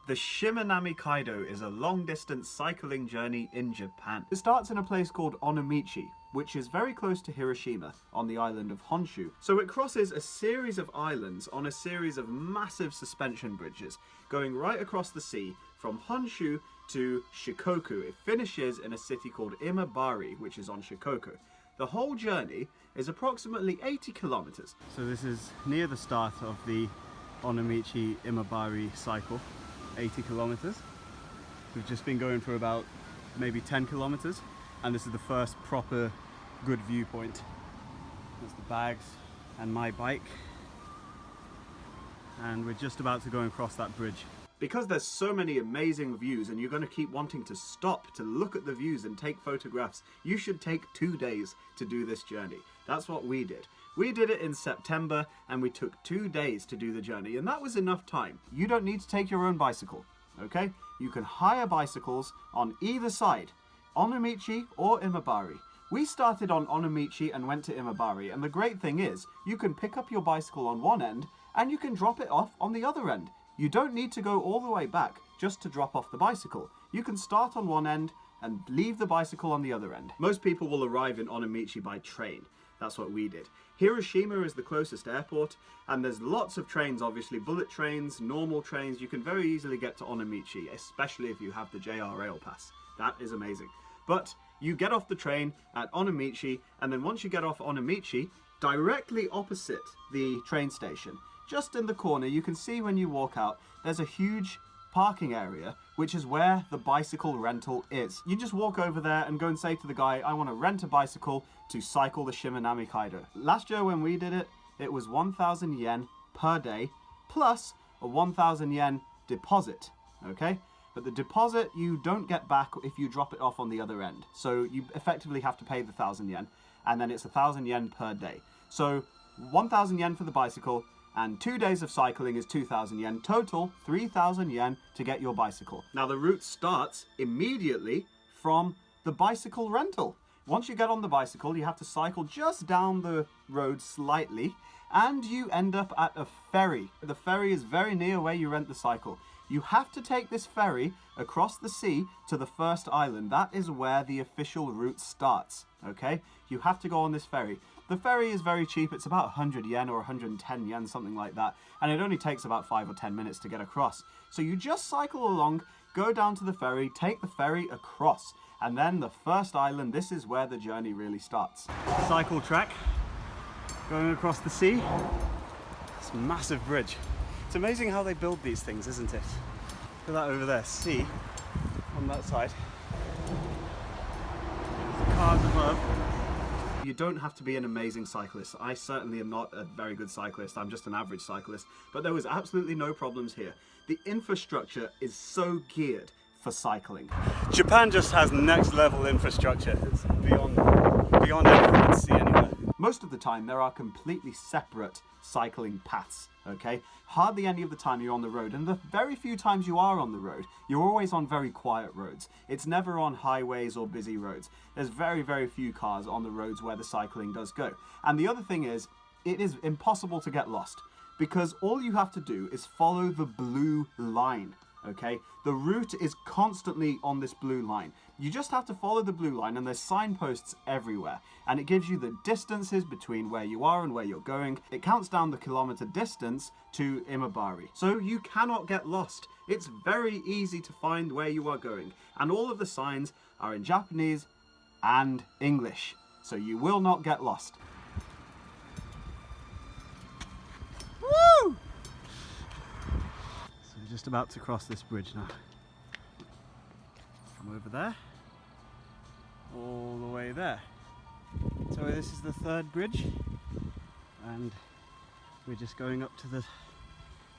The Shiminami Kaido is a long-distance cycling journey in Japan. It starts in a place called Onomichi, which is very close to Hiroshima on the island of Honshu. So it crosses a series of islands on a series of massive suspension bridges, going right across the sea from Honshu to Shikoku. It finishes in a city called Imabari, which is on Shikoku. The whole journey is approximately 80 kilometers. So this is near the start of the Onomichi Imabari cycle, 80 kilometers. We've just been going for about maybe 10 kilometers, and this is the first proper good viewpoint. There's the bags and my bike, and we're just about to go and cross that bridge. Because there's so many amazing views and you're going to keep wanting to stop to look at the views and take photographs, you should take 2 days to do this journey. That's what we did. We did it in September and we took 2 days to do the journey, and that was enough time. You don't need to take your own bicycle, okay? You can hire bicycles on either side, Onomichi or Imabari. We started on Onomichi and went to Imabari, and the great thing is you can pick up your bicycle on one end and you can drop it off on the other end. You don't need to go all the way back just to drop off the bicycle. You can start on one end and leave the bicycle on the other end. Most people will arrive in Onomichi by train. That's what we did. Hiroshima is the closest airport, and there's lots of trains, obviously, bullet trains, normal trains. You can very easily get to Onomichi, especially if you have the JR Rail Pass. That is amazing. But you get off the train at Onomichi, and then once you get off Onomichi, directly opposite the train station, just in the corner, you can see when you walk out, there's a huge parking area, which is where the bicycle rental is. You just walk over there and go and say to the guy, I want to rent a bicycle to cycle the Shiminami Kaido. Last year when we did it, it was 1,000 yen per day, plus a 1,000 yen deposit, okay? But the deposit you don't get back if you drop it off on the other end. So you effectively have to pay the 1,000 yen, and then it's 1,000 yen per day. So 1,000 yen for the bicycle, and 2 days of cycling is 2,000 yen. Total, 3,000 yen to get your bicycle. Now the route starts immediately from the bicycle rental. Once you get on the bicycle, you have to cycle just down the road slightly, and you end up at a ferry. The ferry is very near where you rent the cycle. You have to take this ferry across the sea to the first island. That is where the official route starts, okay? You have to go on this ferry. The ferry is very cheap. It's about 100 yen or 110 yen, something like that. And it only takes about 5 or 10 minutes to get across. So you just cycle along, go down to the ferry, take the ferry across. And then the first island, this is where the journey really starts. Cycle track, going across the sea. It's a massive bridge. It's amazing how they build these things, isn't it? Look at that over there, sea on that side. The cars above. You don't have to be an amazing cyclist. I certainly am not a very good cyclist. I'm just an average cyclist. But there was absolutely no problems here. The infrastructure is so geared for cycling. Japan just has next level infrastructure. It's beyond anything I'd see anywhere. Most of the time there are completely separate cycling paths, okay? Hardly any of the time you're on the road, and the very few times you are on the road, you're always on very quiet roads. It's never on highways or busy roads. There's very, very few cars on the roads where the cycling does go. And the other thing is, it is impossible to get lost, because all you have to do is follow the blue line, okay? The route is constantly on this blue line. You just have to follow the blue line, and there's signposts everywhere, and it gives you the distances between where you are and where you're going. It counts down the kilometer distance to Imabari, so you cannot get lost. It's very easy to find where you are going, and all of the signs are in Japanese and English, so you will not get lost. Woo! So we're just about to cross this bridge now. From over there all the way there. So this is the third bridge, and we're just going up to the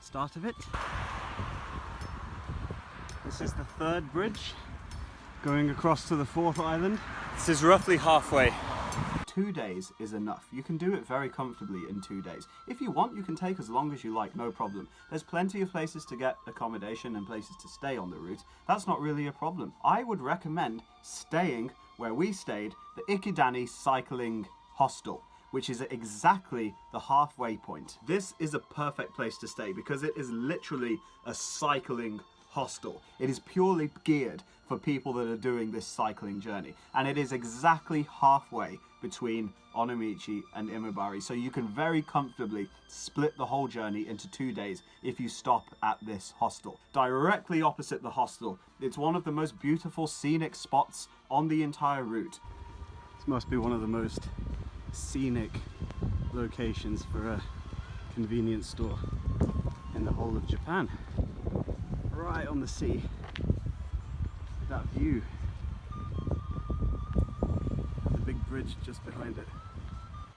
start of it. This is the third bridge going across to the fourth island. This is roughly halfway. 2 days is enough. You can do it very comfortably in 2 days. If you want, you can take as long as you like, no problem. There's plenty of places to get accommodation and places to stay on the route. That's not really a problem. I would recommend staying where we stayed, the Ikedani Cycling Hostel, which is exactly the halfway point. This is a perfect place to stay because it is literally a cycling hostel. It is purely geared for people that are doing this cycling journey, and it is exactly halfway between Onomichi and Imabari, so you can very comfortably split the whole journey into 2 days if you stop at this hostel. Directly opposite the hostel, it's one of the most beautiful scenic spots on the entire route. This must be one of the most scenic locations for a convenience store in the whole of Japan. Right on the sea. That view. The big bridge just behind it.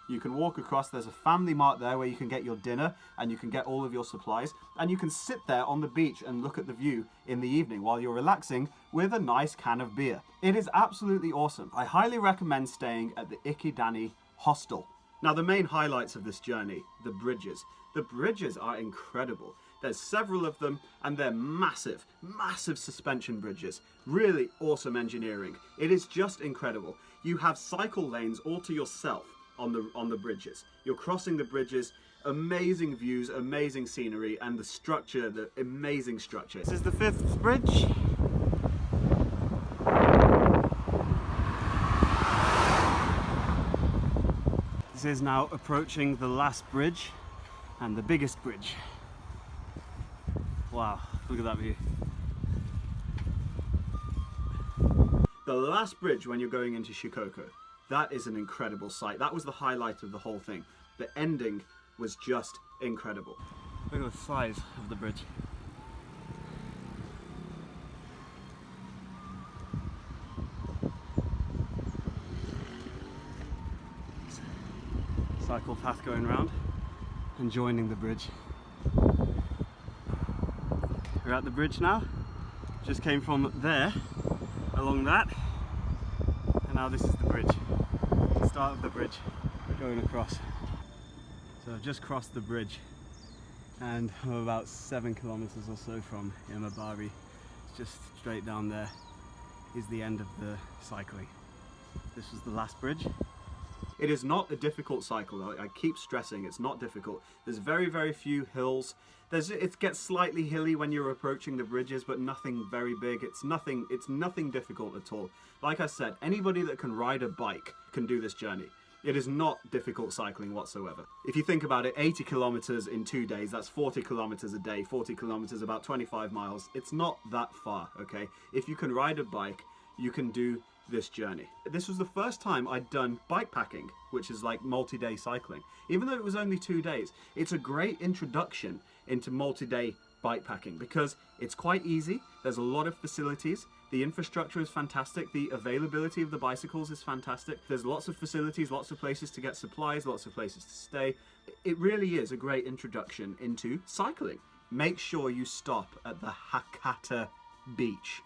You can walk across, there's a family mart there where you can get your dinner and you can get all of your supplies, and you can sit there on the beach and look at the view in the evening while you're relaxing with a nice can of beer. It is absolutely awesome. I highly recommend staying at the Ikedani Hostel. Now, the main highlights of this journey, the bridges. The bridges are incredible. There's several of them, and they're massive, massive suspension bridges. Really awesome engineering. It is just incredible. You have cycle lanes all to yourself on the bridges. You're crossing the bridges, amazing views, amazing scenery, and the structure, the amazing structure. This is the 5th bridge. This is now approaching the last bridge and the biggest bridge. Wow, look at that view. The last bridge when you're going into Shikoku, that is an incredible sight. That was the highlight of the whole thing. The ending was just incredible. Look at the size of the bridge. Cycle path going round and joining the bridge. We're at the bridge now. Just came from there, along that, and now this is the bridge. The start of the bridge, going across. So I've just crossed the bridge, and I'm about 7 kilometers or so from Imabari. It's just straight down there is the end of the cycling. This was the last bridge. It is not a difficult cycle, I keep stressing it's not difficult. There's very, very few hills. It gets slightly hilly when you're approaching the bridges, but nothing very big. It's nothing difficult at all. Like I said, anybody that can ride a bike can do this journey. It is not difficult cycling whatsoever. If you think about it, 80 kilometers in 2 days, that's 40 kilometers a day, 40 kilometers, about 25 miles. It's not that far, okay? If you can ride a bike, you can do this journey. This was the first time I'd done bikepacking, which is like multi-day cycling. Even though it was only 2 days, it's a great introduction into multi-day bikepacking because it's quite easy. There's a lot of facilities. The infrastructure is fantastic. The availability of the bicycles is fantastic. There's lots of facilities, lots of places to get supplies, lots of places to stay. It really is a great introduction into cycling. Make sure you stop at the Hakata beach.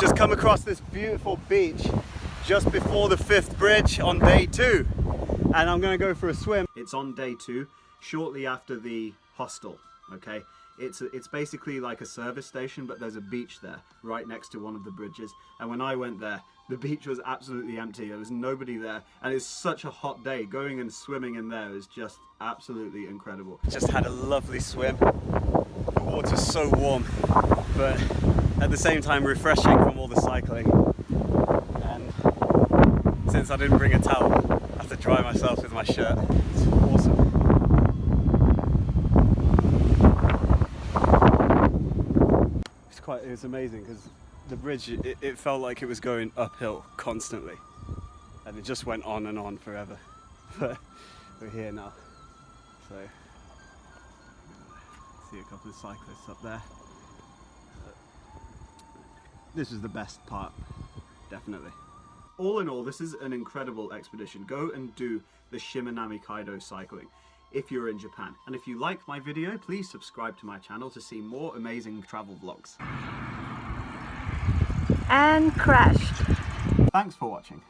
Just come across this beautiful beach just before the 5th bridge on day 2, and I'm going to go for a swim. It's on day 2, shortly after the hostel, okay? It's basically like a service station, but there's a beach there right next to one of the bridges, and when I went there, the beach was absolutely empty. There was nobody there, and it's such a hot day. Going and swimming in there is just absolutely incredible. Just had a lovely swim. The water's so warm, but at the same time refreshing from all the cycling. And since I didn't bring a towel, I have to dry myself with my shirt. It's awesome. It was amazing because the bridge, it felt like it was going uphill constantly, and it just went on and on forever. But we're here now, so see a couple of cyclists up there. This is the best part, definitely. All in all, this is an incredible expedition. Go and do the Shiminami Kaido cycling if you're in Japan. And if you liked my video, please subscribe to my channel to see more amazing travel vlogs. And crashed. Thanks for watching.